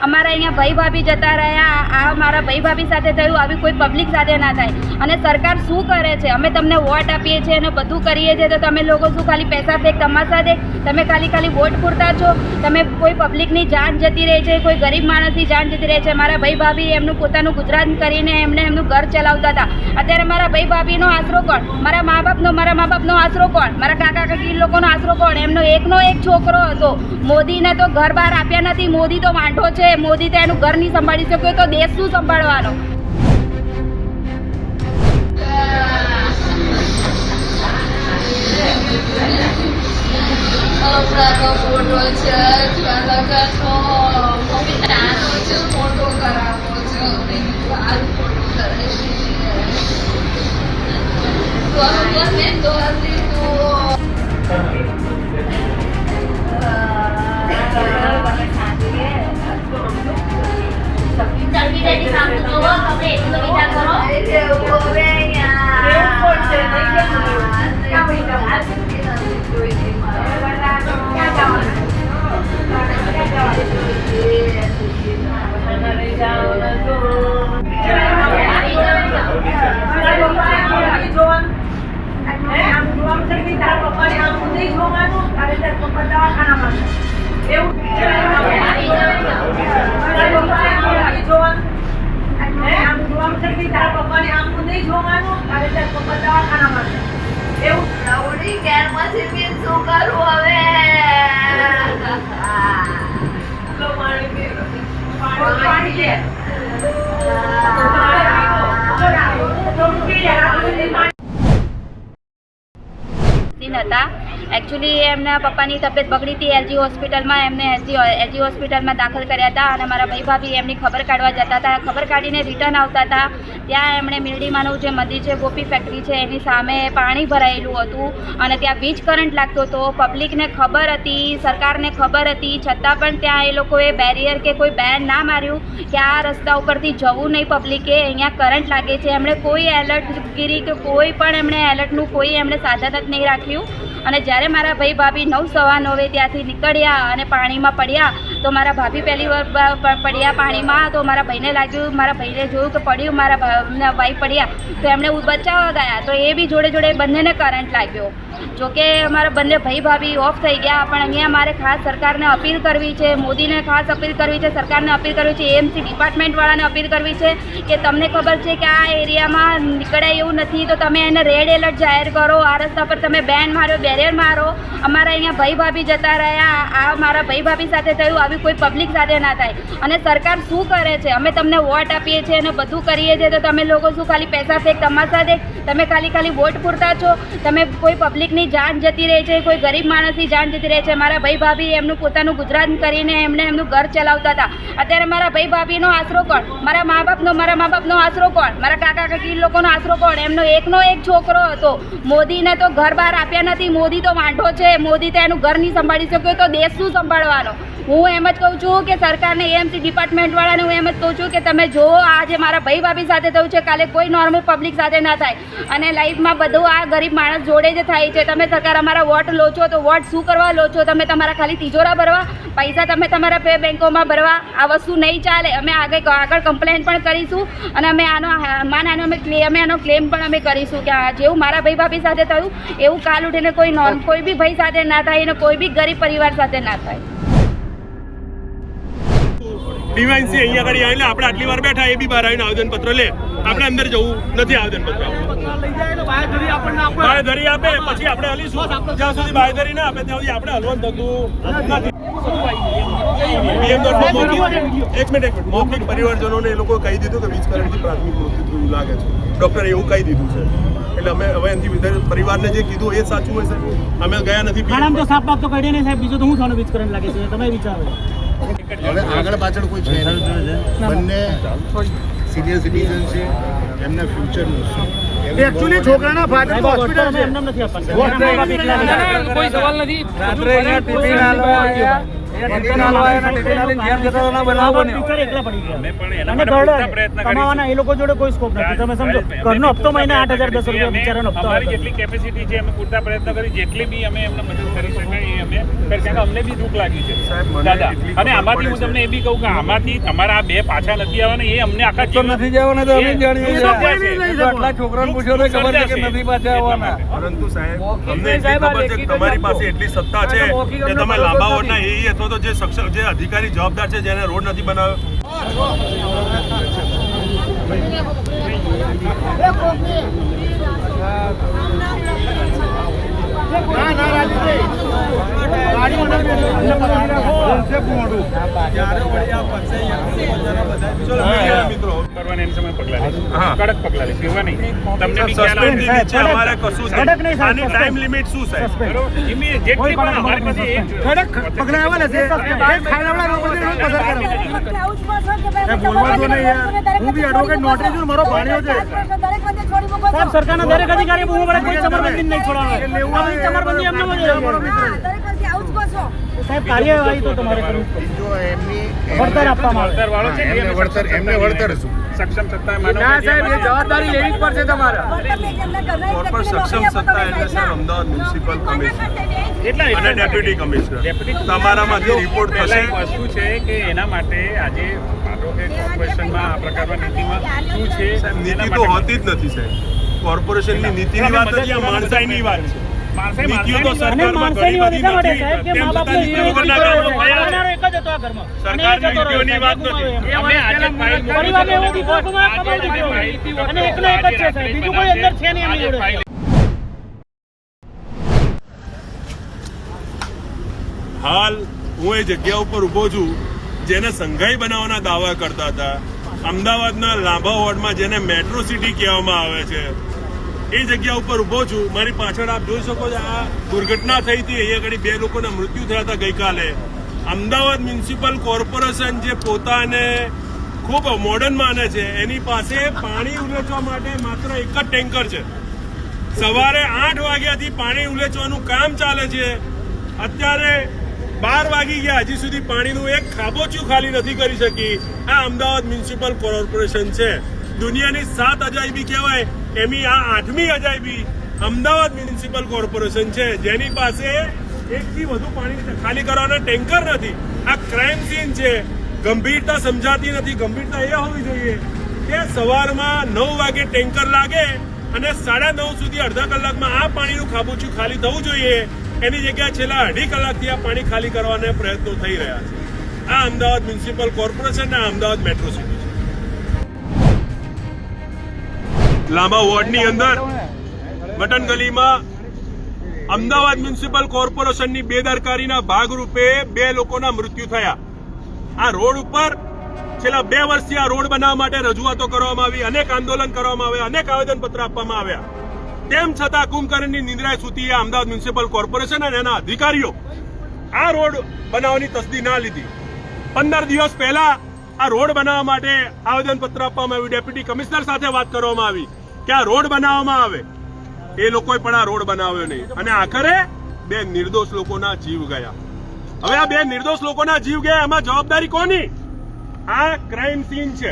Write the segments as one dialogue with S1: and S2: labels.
S1: અમારા અહીંયા ભાઈ ભાભી જતા રહ્યા, આ મારા ભાઈ ભાભી સાથે થયું, આવી કોઈ પબ્લિક સાથે ના થાય. અને સરકાર શું કરે છે? અમે તમને વોટ આપીએ છીએ અને બધું કરીએ છીએ તો તમે લોકો શું ખાલી પૈસા ફેક તમાશા દે? તમે ખાલી વોટ પૂરતા છો. તમે કોઈ પબ્લિકની જાન જતી રહે છે, કોઈ ગરીબ માણસની જાન જતી રહે છે. મારા ભાઈ ભાભી એમનું પોતાનું ગુજરાન કરીને એમને એમનું ઘર ચલાવતા હતા. અત્યારે મારા ભાઈ ભાભીનો આશરો કોણ? મારા મા બાપનો આશરો કોણ? મારા કાકા કાકી લોકોનો આશરો કોણ? એમનો એકનો એક છોકરો હતો. મોદીને તો ઘર બહાર આપ્યા નથી. મોદી તો વાંઢો છે. મોદી તો એનું ઘર નહીં સંભાળી શક્યો તો દેશ શું સંભાળવાનો? એકચ્યુઅલી એમના પપ્પાની તબિયત બગડી હતી. એલજી હોસ્પિટલમાં એમને એલજી હોસ્પિટલમાં દાખલ કર્યા હતા અને મારા ભાઈ ભાભી એમની ખબર કાઢવા જતા હતા. ખબર કાઢીને રિટર્ન આવતા હતા. ત્યાં એમણે મિરડીમાંનું જે મંદિર છે, ગોપી ફેક્ટરી છે, એની સામે પાણી ભરાયેલું હતું અને ત્યાં વીજ કરંટ લાગતો હતો. પબ્લિકને ખબર હતી, સરકારને ખબર હતી, છતાં પણ ત્યાં એ લોકોએ બેરિયર કે કોઈ બેન ના માર્યું કે આ રસ્તા ઉપરથી જવું નહીં પબ્લિકે, અહીંયા કરંટ લાગે છે. એમણે કોઈ એલર્ટગીરી કે કોઈ પણ એમણે એલર્ટનું કોઈ એમણે સાધન જ નહીં રાખ્યું. અને જ્યારે મારા ભાઈ ભાભી 9:15 ત્યાંથી નીકળ્યા અને પાણીમાં પડ્યા તો મારા ભાભી પહેલી વાર પડ્યા પાણીમાં. તો મારા ભાઈને લાગ્યું, મારા ભાઈને જોયું કે પડ્યું, મારા ભાઈ પડ્યા તો એમણે બચાવવા ગયા તો એ બી જોડે જોડે બંનેને કરંટ લાગ્યો. જોકે અમારા બંને ભાઈ ભાભી ઓફ થઈ ગયા. પણ અહીંયા મારે ખાસ સરકારને અપીલ કરવી છે, મોદીને ખાસ અપીલ કરવી છે, સરકારને અપીલ કરવી છે, એએમસી ડિપાર્ટમેન્ટવાળાને અપીલ કરવી છે કે તમને ખબર છે કે આ એરિયામાં નીકળાય એવું નથી તો તમે એને રેડ એલર્ટ જાહેર કરો. આ રસ્તા પર તમે બેન માર્યો, બેરિયર મારો. અમારા અહીંયા ભાઈ ભાભી જતા રહ્યા, આ મારા ભાઈ ભાભી સાથે થયું, આવી કોઈ પબ્લિક સાથે ના થાય. અને સરકાર શું કરે છે? અમે તમને વોટ આપીએ છીએ અને બધું કરીએ છીએ તો તમે લોકો શું ખાલી પૈસા ફેક તમાશા દે? તમે ખાલી વોટ પૂરતા છો. તમે કોઈ પબ્લિકની જાન જતી રહે છે, કોઈ ગરીબ માણસની જાન જતી રહે છે. મારા ભાઈ ભાભી એમનું પોતાનું ગુજરાન કરીને એમને એમનું ઘર ચલાવતા હતા. અત્યારે મારા ભાઈ ભાભીનો આશરો કોણ? મારા મા બાપનો આશરો કોણ? મારા કાકા કાકી લોકોનો આશરો કોણ? એમનો એકનો એક છોકરો હતો. મોદીને તો ઘર બહાર આપ્યા નથી. મોદી તો વાંઢો છે. મોદી તો એનું ઘર નહીં સંભાળી શક્યો તો દેશ શું સંભાળવાનો? હું એમ જ કહું છું કે સરકારને એએમસી ડિપાર્ટમેન્ટવાળાને હું એમ જ કહું છું કે તમે જો આજે મારા ભાઈ ભાભી સાથે થયું છે, કાલે કોઈ નોર્મલ પબ્લિક સાથે ના થાય. અને લાઈફમાં બધું આ ગરીબ માણસ જોડે જ થાય છે. તમે સરકાર અમારા વોટ લો છો તો વોટ શું કરવા લો છો? તમે તમારા ખાલી તિજોરા ભરવા, પૈસા તમે તમારા બેંકોમાં ભરવા? આ વસ્તુ નહીં ચાલે. અમે આગળ કમ્પ્લેન પણ કરીશું અને અમે આનો ક્લેમ પણ અમે કરીશું કે જેવું મારા ભાઈ ભાભી સાથે થયું એવું કાલ ઉઠીને કોઈ બી ભાઈ સાથે ના થાય અને કોઈ બી ગરીબ પરિવાર સાથે ના થાય.
S2: ડિવાઇનસી અહીંયા આગળ આવીને આપણે આટલી વાર બેઠા એ બી બહાર આવીને આવેદનપત્ર લે. આપણે અંદર જવું નથી. આવેદનપત્ર બાંયધરી આપે પછી આપણે હલીશું. જ્યાં સુધી બાંયધરી ના આપે ત્યાં સુધી આપણે હલવાનું થતું નથી. એક મિનિટ મૌખિક પરિવારજનોને એ લોકોએ કહી દીધું કે વીજ કરંટથી પ્રાથમિક મૃત્યુ થયું લાગે છે. ડૉક્ટરે એવું કહી દીધું છે. એટલે અમે હવે એનાથી પરિવારને જે કીધું એ સાચું હોય છે. અમે ગયા નથી.
S3: તો સાફ બાપ તો કઢી નહીં સાહેબ. બીજું તો હું થવાનું વીજ કરંટ લાગે છે તમે વિચારો.
S4: હવે આગળ પાછળ કોઈ છે બંને સિનિયર સિટીઝન છે. એમના ફ્યુચરનું શું?
S3: એકચ્યુઅલી છોકરાના ફાધર હોસ્પિટલ છે. એમને નથી આપવાનું. કોઈ સવાલ નથી. રાત્રે અહીંયા ટિફિન આલવા આવ્યા ટીચર એકલા પડી ગયા અને ઘરડા કમાવાના એ લોકો જોડે કોઈ સ્કોપ નથી. તમે સમજો ઘરનો હપ્તો મહિને 8,000 10 રૂપિયા બિચારાનો હપ્તો
S5: અમારી
S3: આવે.
S5: જેટલી કેપેસિટી છે અમે પૂરતા પ્રયત્ન કરી જેટલી બી અમે એમને મદદ કરી શકાય એ અમે કરી કારણ કે અમને બી દુઃખ લાગ્યું છે
S2: સાહેબ, મને
S5: દાદા.
S2: એટલી
S5: અને
S2: ખબર
S5: આમાંથી
S2: પડે
S5: હું
S2: છે.
S5: તમને એ બી કહું કે આમાંથી તમારા આ બે પાછા નથી આવવાના એ અમને આખા જીવન
S6: નથી જવાના તો અમે જાણીએ
S5: એ
S6: છીએ.
S5: સમજ્યા છે.
S6: એ તો આટલા છોકરાને પૂછ્યો તો ખબર છે કે નથી પાછા આવવાના.
S2: પરંતુ સાહેબ અમને એટલી ખબર છે કે તમારી પાસે એટલી સત્તા છે કે તમે લાંબા વોર્ડના એઈ અથવા તો જે સક્ષમ જે અધિકારી જવાબદાર છે જેને રોડ નથી બનાવ્યો
S4: ના ના રાજુભાઈ ગાડીમાં
S2: ચલો મીડિયા મિત્રો
S5: કરવાના એની સમય પગલાં લે
S2: હા.
S5: કડક પગલાં લે એવા નહીં તમને બી ખ્યાલ
S2: સસ્પેન્ડ
S5: આવે.
S2: નીચે અમારે કશું જ
S3: કડક નહીં
S2: નહીં.
S3: સાહેબ,
S2: આની
S3: સસ્પેન્ડ.
S2: ટાઈમ લિમિટ શું સાહેબ
S5: બરોબર? જેટલી પણ અમારી પાસે એક
S4: પગલા આવેલા છે ખાનાવાળા લોકો રોજ પસાર કરે બોલવા દો ને યાર હું બી એડવોકેટ નોટરી છું મારો ભાણિયો છે
S3: સાહેબ સરકારના દરેક અધિકારી બહુ પડે કોઈ ચમરબંધી નહીં છોડાવે. આ બધી ચમરબંધી એમને જ સાહેબ કાર્યવાહી તો તમારે કરવી જ પડશે.
S4: જો એમની
S3: વળતર આપવામાં આવે.
S5: વળતર વાળો છે ને
S4: એમને વળતર શું
S5: સક્ષમ સત્તા માનવ જવાબદારી લેવી જ પડશે તમારે
S2: કોર્પોરેટ સક્ષમ સત્તા એટલે સર અમદાવાદ મ્યુનિસિપલ કમિશનર અને ડેપ્યુટી કમિશનર તમારામાંથી રિપોર્ટ
S5: પહેલા
S2: થશે
S5: એક વસ્તુ છે કે એના માટે આજે માનો કે કોર્પોરેશનમાં આ પ્રકારના નીતિમાં શું છે
S2: નીતિ તો હોતી જ નથી સાહેબ કોર્પોરેશનની નીતિની વાત નથી આ માણસાઈની વાત છે નીતિઓ તો
S3: અને
S2: સરકારમાં
S3: માણસાઈની
S2: ઘણી
S3: વાત
S2: બધી
S3: એટલા માટે સાહેબ કે
S2: નથી
S3: મા
S2: તેમ
S3: બાપને
S2: છતાં નીતિઓ વગરના કામો થયા છે.
S3: એક જ હતો આ ઘરમાં. અને
S2: સરકારની
S3: એક જતો રહ્યો.
S2: નીતિઓની વાત નથી.
S5: અમે આજે ફાઇલ
S3: પરિવારને એવો દીકરો કમાવા દીકરો અને એકનો એક જ છે સાહેબ બીજું કોઈ અંદર છે નહીં એમની જોડે.
S2: હાલ હું એ જગ્યા ઉપર ઊભો છું જેને સંઘાઈ બનાવવાના દાવા કરતા હતા અમદાવાદના લાંબા વોર્ડમાં જેને મેટ્રો સિટી કહેવામાં આવે છે એ જગ્યા ઉપર ઊભો છું મારી પાછળ આપ જોઈ શકો છો આ દુર્ઘટના થઈ હતી અહીંયા આગળ બે લોકોના મૃત્યુ થયા હતા ગઈકાલે અમદાવાદ મ્યુનિસિપલ કોર્પોરેશન જે પોતાને ખૂબ મોડર્ન માને છે એની પાસે પાણી ઉલેચવા માટે માત્ર એક જ ટેન્કર છે સવારે 8 વાગ્યાથી પાણી ઉલેચવાનું કામ ચાલે છે અત્યારે 12 વાગી ગયા હજી સુધી પાણીનું એક ખાબોચિયું ખાલી નથી કરી શકી આ અમદાવાદ મ્યુનિસિપલ કોર્પોરેશન છે દુનિયાની 7 અજાયબી કહેવાય એમી આ 8મી અજાયબી અમદાવાદ મ્યુનિસિપલ કોર્પોરેશન છે જેની પાસે એકથી વધુ પાણી ખાલી કરવાના ટેન્કર નથી આ ક્રાઇમ સીન છે ગંભીરતા સમજાતી નથી ગંભીરતા એ હોવી જોઈએ કે સવારમાં 9 વાગે ટેન્કર લાગે અને 9:30 સુધી અડધા કલાકમાં આ પાણીનું ખાબોચિયું ખાલી થવું જોઈએ એની જગ્યાએ છેલ્લા 2.5 કલાકથી આ પાણી ખાલી કરવાના પ્રયત્નો થઈ રહ્યા છે આ અમદાવાદ મ્યુનિસિપલ કોર્પોરેશન આ અમદાવાદ મેટ્રો સિટી છે લાંબા વોર્ડની અંદર મટન ગલીમાં અમદાવાદ મ્યુનિસિપલ કોર્પોરેશનની બેદરકારીના ભાગરૂપે 2 લોકોના મૃત્યુ થયા આ રોડ ઉપર છેલ્લા 2 વર્ષથી આ રોડ બનાવવા માટે રજૂઆતો કરવામાં આવી અનેક આંદોલન કરવામાં આવ્યા અનેક આવેદનપત્ર આપવામાં આવ્યા તેમ છતાં કુંભકર્ણની નિંદ્રાએ સૂતી અમદાવાદ મ્યુનિસિપલ કોર્પોરેશન અને એના અધિકારીઓ આ રોડ બનાવવાની તસ્દી ના લીધી 15 દિવસ પહેલા આ રોડ બનાવવા માટે આવેદનપત્ર આપવામાં આવ્યું ડેપ્યુટી કમિશનર સાથે વાત કરવામાં આવી કે આ રોડ બનાવવામાં આવે એ લોકોએ પણ આ રોડ બનાવ્યો નહીં અને આખરે 2 નિર્દોષ લોકોના જીવ ગયા હવે આ 2 નિર્દોષ લોકોના જીવ ગયા એમાં જવાબદારી કોની આ ક્રાઇમ સીન છે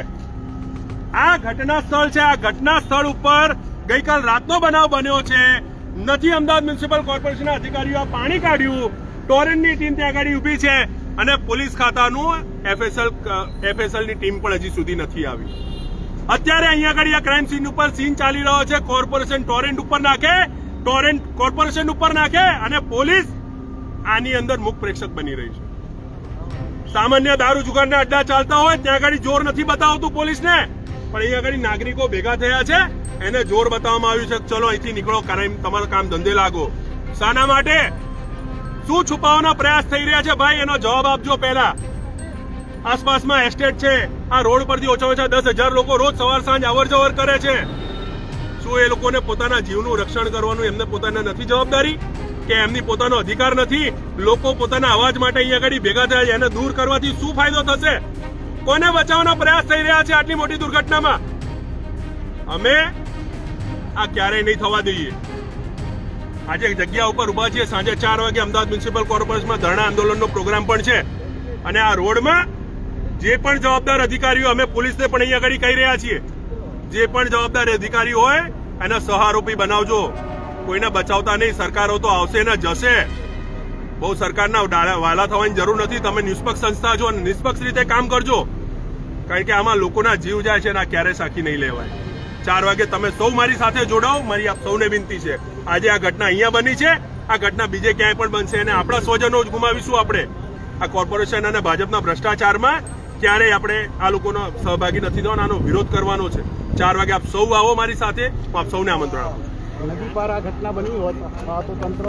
S2: આ ઘટના સ્થળ છે આ ઘટના સ્થળ ઉપર ગઈકાલ રાતનો બનાવ બન્યો છે નથી અમદાવાદ મ્યુનિસિપલ કોર્પોરેશનના અધિકારીઓ આ પાણી કાઢ્યું ટોરેન્ટની ટીમ ત્યાં આગળ ઊભી છે અને પોલીસ ખાતાનું એફએસએલની ટીમ પણ હજી સુધી નથી આવી અત્યારે અહીંયા આગળ આ ક્રાઇમ સીન ઉપર સીન ચાલી રહ્યો છે કોર્પોરેશન ટોરેન્ટ ઉપર નાખે ટોરેન્ટ કોર્પોરેશન ઉપર નાખે અને પોલીસ આની અંદર મુખ પ્રેક્ષક બની રહી છે સામાન્ય દારૂ જુગારના અડ્ડા ચાલતા હોય ત્યાં આગળ જોર નથી બતાવતું પોલીસને પણ અહીંયા આગળ નાગરિકો ભેગા થયા છે એને જોર બતાવવામાં આવ્યું છે ચલો અહીંથી નીકળો ક્રાઇમ તમારું કામ ધંધે લાગો શાના માટે શું છુપાવવાનો પ્રયાસ થઈ રહ્યા છે ભાઈ એનો જવાબ આપજો પહેલા આસપાસમાં એસ્ટેટ છે આ રોડ પરથી ઓછામાં ઓછા 10,000 લોકો રોજ સવાર સાંજ અવર જવર કરે છે શું એ લોકોને પોતાના જીવનું રક્ષણ કરવાનું એમને પોતાને નથી જવાબદારી કે એમની પોતાનો અધિકાર નથી લોકો પોતાના અવાજ માટે અહીંયા આગળ ભેગા થયા છે એને દૂર કરવાથી શું ફાયદો થશે કોને બચાવવાનો પ્રયાસ થઈ રહ્યા છે આટલી મોટી દુર્ઘટનામાં અમે આ ક્યારેય નહીં થવા દઈએ આજે જગ્યા ઉપર ઉભા છીએ સાંજે 4 વાગે અમદાવાદ મ્યુનિસિપલ કોર્પોરેશનમાં ધરણા આંદોલનનો પ્રોગ્રામ પણ છે અને આ રોડમાં જે પણ જવાબદાર અધિકારીઓ, અમે પોલીસને પણ અહીંયા આગળ કહી રહ્યા છીએ, જે પણ જવાબદાર અધિકારીઓ હોય એના સહારોપી બનાવજો. કોઈને બચાવતા નહીં. સરકારો તો આવશે ને જશે. બહુ સરકારના વાલા થવાની જરૂર નથી. તમે નિષ્પક્ષ સંસ્થા છો અને નિષ્પક્ષ રીતે કામ કરજો, કારણ કે આમાં લોકોના જીવ જાય છે અને આ ક્યારે સાખી નહીં લેવાય. 4 વાગે તમે સૌ મારી સાથે જોડાઓ. મારી આપ સૌને વિનંતી છે, આજે આ ઘટના અહીંયા બની છે, આ ઘટના બીજે ક્યાંય પણ બનશે અને આપણા સ્વજનો જ ગુમાવીશું. આપણે આ કોર્પોરેશન અને ભાજપના ભ્રષ્ટાચારમાં ક્યારેય આપણે આ લોકોનો સહભાગી નથી થવાનો, આનો વિરોધ કરવાનો છે. 4 વાગે આપ સૌ આવો મારી સાથે. હું આપ સૌને આમંત્રણ આપું.
S4: નદી પાર આ ઘટના બની હોત તો તંત્ર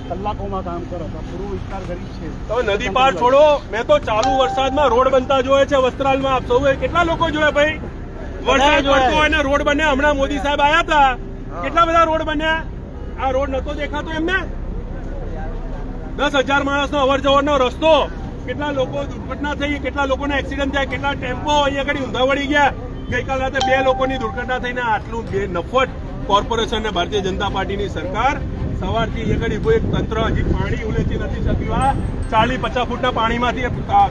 S4: કલાકોમાં કામ કરે. પૂરો વિસ્તાર ગરીબ છે.
S2: તમે નદી પાર છોડો, મેં તો ચાલુ વરસાદમાં રોડ બનતા જોયે છે વસ્ત્રાલમાં. આપ સૌએ કેટલા લોકો જોયા ભાઈ? વરસાદ પડતો હોય ને રોડ બન્યા. હમણાં મોદી સાહેબ આવ્યા હતા, કેટલા બધા રોડ બન્યા. આ રોડ નતો દેખાતો એમને? 10,000 માણસનો અવર જવરનો રસ્તો. કેટલા લોકો દુર્ઘટના થઈ, કેટલા લોકોના એક્સિડન્ટ થયા, કેટલા ટેમ્પો અહીંયા આગળ ઊંધા વળી ગયા. ગઈકાલ રાતે 2 લોકોની દુર્ઘટના થઈને આટલું નફટ કોર્પોરેશન અને ભારતીય જનતા પાર્ટીની સરકાર સવારથી અહીંયા આગળ ઉભું એક તંત્ર હજી પાણી ઉલેચી નથી શક્યું. 40-50 ફૂટના પાણીમાંથી,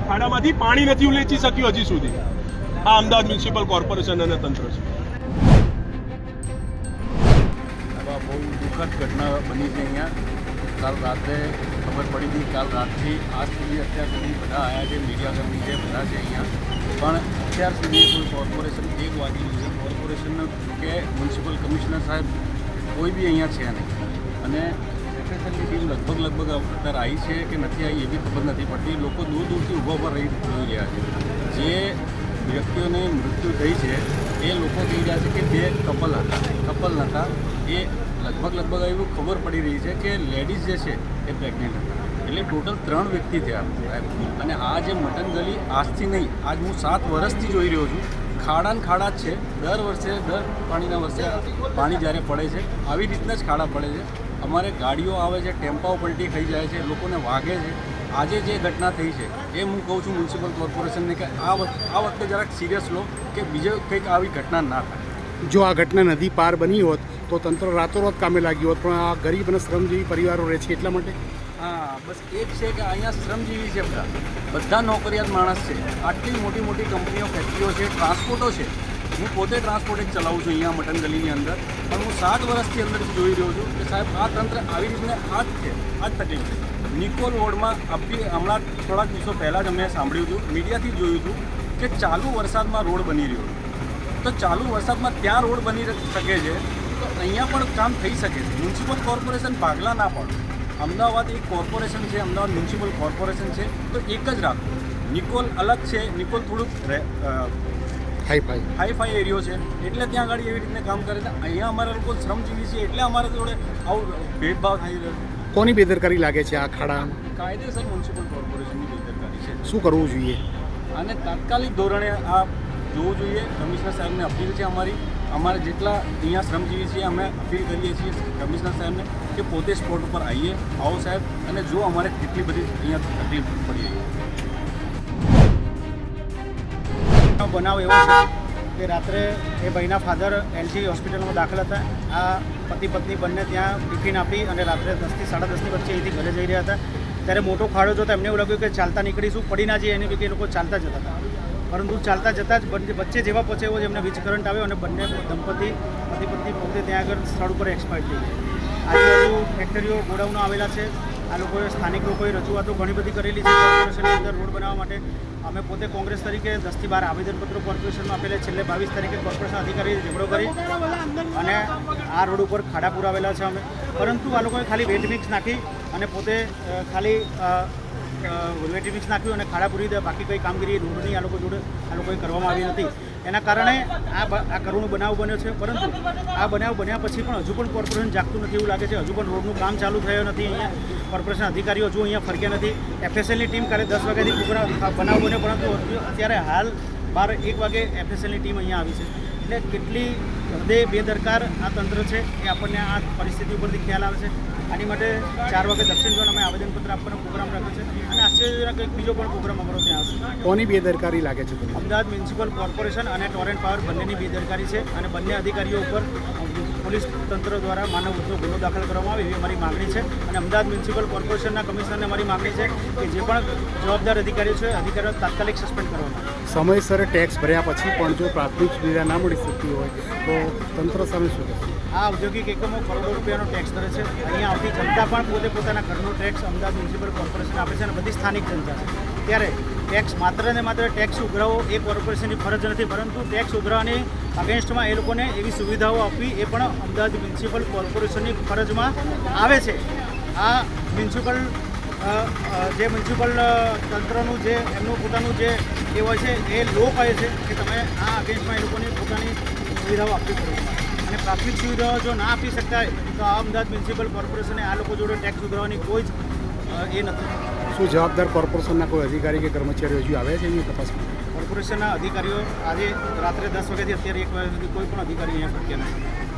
S2: ખાડામાંથી પાણી નથી ઉલેચી શક્યું હજી સુધી. આ અમદાવાદ મ્યુનિસિપલ કોર્પોરેશન અને તંત્ર છે.
S7: આવા બહુ દુઃખદ ઘટના બની છે અહીંયા. કાલ રાત્રે ખબર પડી હતી, કાલ રાતથી આજ સુધી અત્યાર સુધી બધા આવ્યા છે, મીડિયાકર્મી છે, બધા છે અહીંયા. પણ અત્યાર સુધી કોઈ કોર્પોરેશન 1 વાગી છે, કોર્પોરેશનનો કે મ્યુનિસિપલ કમિશનર સાહેબ કોઈ બી અહીંયા છે નહીં. અને એફએસએલની ટીમ લગભગ અત્યારે આવી છે કે નથી આવી એવી ખબર નથી પડતી. લોકો દૂર દૂરથી ઊભા પર રહી જોઈ રહ્યા છે. જે વ્યક્તિઓને મૃત્યુ થઈ છે એ લોકો કહી રહ્યા છે કે 2 કપલ હતા. એ લગભગ એવું ખબર પડી રહી છે કે લેડીઝ જે છે એ પ્રેગ્નેન્ટ હતા. એટલે ટોટલ 3 વ્યક્તિ થયા. અને આ જે મટન ગલી આજથી નહીં, આજ હું 7 વર્ષથી જોઈ રહ્યો છું. ખાડા ને ખાડા જ છે. દર વર્ષે પાણીના વર્ષે પાણી જ્યારે પડે છે આવી રીતના જ ખાડા પડે છે. અમારે ગાડીઓ આવે છે, ટેમ્પાઓ પલટી ખાઈ જાય છે, લોકોને વાગે છે. આજે જે ઘટના થઈ છે એ હું કહું છું મ્યુનિસિપલ કોર્પોરેશનને કે આ વખતે જરાક સિરિયસ લો કે બીજે કંઈક આવી ઘટના ના થાય.
S4: જો આ ઘટના નદી પાર બની હોત તો તંત્ર રાતોરાત કામે લાગ્યું હોત, પણ આ ગરીબ અને શ્રમજીવી પરિવારો રહે છે એટલા માટે.
S7: હા, બસ એ જ છે કે અહીંયા શ્રમજીવી છે, બધા નોકરિયાત માણસ છે. આટલી મોટી કંપનીઓ, ફેક્ટરીઓ છે, ટ્રાન્સપોર્ટો છે. હું પોતે ટ્રાન્સપોર્ટ જ ચલાવું છું અહીંયા મટન ગલીની અંદર. પણ હું 7 વર્ષથી અંદરથી જોઈ રહ્યો છું કે સાહેબ આ તંત્ર આવી રીતને આ જ તકલીફ છે. નિકોલ વોર્ડમાં હમણાં થોડાક દિવસો પહેલાં જ અમે સાંભળ્યું હતું, મીડિયાથી જોયું હતું કે ચાલુ વરસાદમાં રોડ બની રહ્યો. તો ચાલુ વરસાદમાં ત્યાં રોડ બની શકે છે તો અહીંયા પણ કામ થઈ શકે છે. મ્યુનિસિપલ કોર્પોરેશન ભાગલા ના પડે. અમદાવાદ એક કોર્પોરેશન છે, અમદાવાદ મ્યુનિસિપલ કોર્પોરેશન છે, તો એક જ રાખો. નિકોલ અલગ છે, નિકોલ થોડુંક હાઈફાઈ એરિયો છે એટલે ત્યાં આગળ એવી રીતે કામ કરે છે. અહીંયા અમારા લોકો શ્રમજીવી છે એટલે અમારા જોડે આવું ભેદભાવ થઈ રહ્યો છે.
S4: કોની બેદરકારી લાગે છે આ ખાડામાં?
S7: કાયદેસર મ્યુનિસિપલ કોર્પોરેશનની બેદરકારી છે.
S4: શું કરવું જોઈએ?
S7: અને તાત્કાલિક ધોરણે આ જોવું જોઈએ. કમિશનર સાહેબને અપીલ છે અમારે જેટલા અહીંયા શ્રમજીવી છીએ અમે અપીલ કરીએ છીએ કમિશનર સાહેબને કે પોતે સ્પોટ ઉપર આવો સાહેબ, અને જો અમારે કેટલી બધી અહીંયા તકલીફ પડી રહી છે.
S3: બનાવ એવો છે કે રાત્રે એ ભાઈના ફાધર એલજી હોસ્પિટલમાં દાખલ હતા. આ પતિ પત્ની બંને ત્યાં ટિફિન આપી અને રાત્રે 10 થી 10:30 વચ્ચે અહીંથી ઘરે જઈ રહ્યા હતા. ત્યારે મોટો ખાડો જોતા એમને એવું લાગ્યું કે ચાલતા નીકળીશું, પડી ના જઈએ એની પૈકી એ લોકો ચાલતા જતા હતા. પરંતુ ચાલતા જતાં જ વચ્ચે જેવા પહોંચે એવો જ એમને વીજ કરંટ આવ્યો અને બંને દંપતી પતિ પત્ની પોતે ત્યાં આગળ સ્થળ ઉપર એક્સપાયર થઈ ગયા. આજુબાજુ ફેક્ટરીઓ, ગોડાઉનો આવેલા છે. આ લોકોએ સ્થાનિક લોકોએ રજૂઆતો ઘણી બધી કરેલી છે કોર્પોરેશનની અંદર રોડ બનાવવા માટે. અમે પોતે કોંગ્રેસ તરીકે 10 થી 12 આવેદનપત્રો કોર્પોરેશનમાં આપેલા. છેલ્લે 22 તારીખે કોર્પોરેશન અધિકારી ઝઘડો કરી અને આ રોડ ઉપર ખાડા પુરાવેલા છે અમે. પરંતુ આ લોકોએ ખાલી વેટ મિક્સ નાખી અને પોતે ખાલી વેટ મિક્સ નાખ્યું અને ખાડા પૂરી દે. બાકી કંઈ કામગીરી રોડની આ લોકોએ કરવામાં આવી નથી. એના કારણે આ કરુણ બનાવ બન્યો છે. પરંતુ આ બનાવ બન્યા પછી પણ હજુ પણ કોર્પોરેશન જાગતું નથી એવું લાગે છે. હજુ પણ રોડનું કામ ચાલુ થયું નથી. અહીંયા કોર્પોરેશન અધિકારીઓ હજુ અહીંયા ફરક્યા નથી. એફએસએલની ટીમ કાલે 10 વાગ્યાથી બનાવ બન્યો, પરંતુ અત્યારે હાલ 1 વાગે એફએસએલની ટીમ અહીંયા આવી છે. એટલે કેટલી હૃદય બેદરકાર આ તંત્ર છે એ આપણને આ પરિસ્થિતિ ઉપરથી ખ્યાલ આવે છે. આની માટે 4 વાગે દક્ષિણ ઝોન અમે આવેદનપત્ર આપવાનો પ્રોગ્રામ રાખ્યો છે અને આશ્ચર્યજનક એક બીજો પણ પ્રોગ્રામ અમારો ત્યાં આવશે.
S4: કોની બેદરકારી લાગે છે તમને?
S3: અમદાવાદ મ્યુનિસિપલ કોર્પોરેશન અને ટોરેન્ટ પાવર બંનેની બેદરકારી છે અને બંને અધિકારીઓ ઉપર પોલીસ તંત્ર દ્વારા માનવ વૃદ્ધનો ગુનો દાખલ કરવામાં આવે એવી અમારી માગણી છે. અને અમદાવાદ મ્યુનિસિપલ કોર્પોરેશનના કમિશનરને અમારી માગણી છે કે જે પણ જવાબદાર અધિકારીઓ છે અધિકારીઓ તાત્કાલિક સસ્પેન્ડ કરવામાં આવે.
S4: સમયસર ટેક્સ ભર્યા પછી પણ જો પ્રાથમિક સુવિધા ના મળી શકતી હોય તો તંત્ર સામે શું કહેશે?
S3: આ ઔદ્યોગિક એકમો કરોડો રૂપિયાનો ટેક્સ ભરે છે. અહીંયા આવતી જનતા પણ પોતે પોતાના ઘરનો ટેક્સ અમદાવાદ મ્યુનિસિપલ કોર્પોરેશન આપે છે અને બધી સ્થાનિક જનતા છે. ત્યારે ટેક્સ માત્ર ને માત્ર ટેક્સ ઉઘરાવો એ કોર્પોરેશનની ફરજ નથી, પરંતુ ટેક્સ ઉઘરાવવાની અગેન્સ્ટમાં એ લોકોને એવી સુવિધાઓ આપવી એ પણ અમદાવાદ મ્યુનિસિપલ કોર્પોરેશનની ફરજમાં આવે છે. આ મ્યુનિસિપલ તંત્રનું જે એમનું પોતાનું જે એ હોય છે એ લો કહે છે કે તમે આ અગેન્સ્ટમાં એ લોકોની પોતાની સુવિધાઓ આપવી પડે છે. અને પ્રાથમિક સુવિધાઓ જો ના આપી શકતા હોય તો આ અમદાવાદ મ્યુનિસિપલ કોર્પોરેશને આ લોકો જોડે ટેક્સ ઉઘરાવવાની કોઈ જ એ નથી.
S4: શું જવાબદાર કોર્પોરેશનના કોઈ અધિકારી કે કર્મચારીઓ હજુ આવ્યા છે એની તપાસમાં?
S3: કોર્પોરેશનના અધિકારીઓ આજે રાત્રે 10 વાગ્યાથી અત્યારે 1 વાગ્યા સુધી કોઈ પણ અધિકારી અહીંયા ભટક્યા નથી.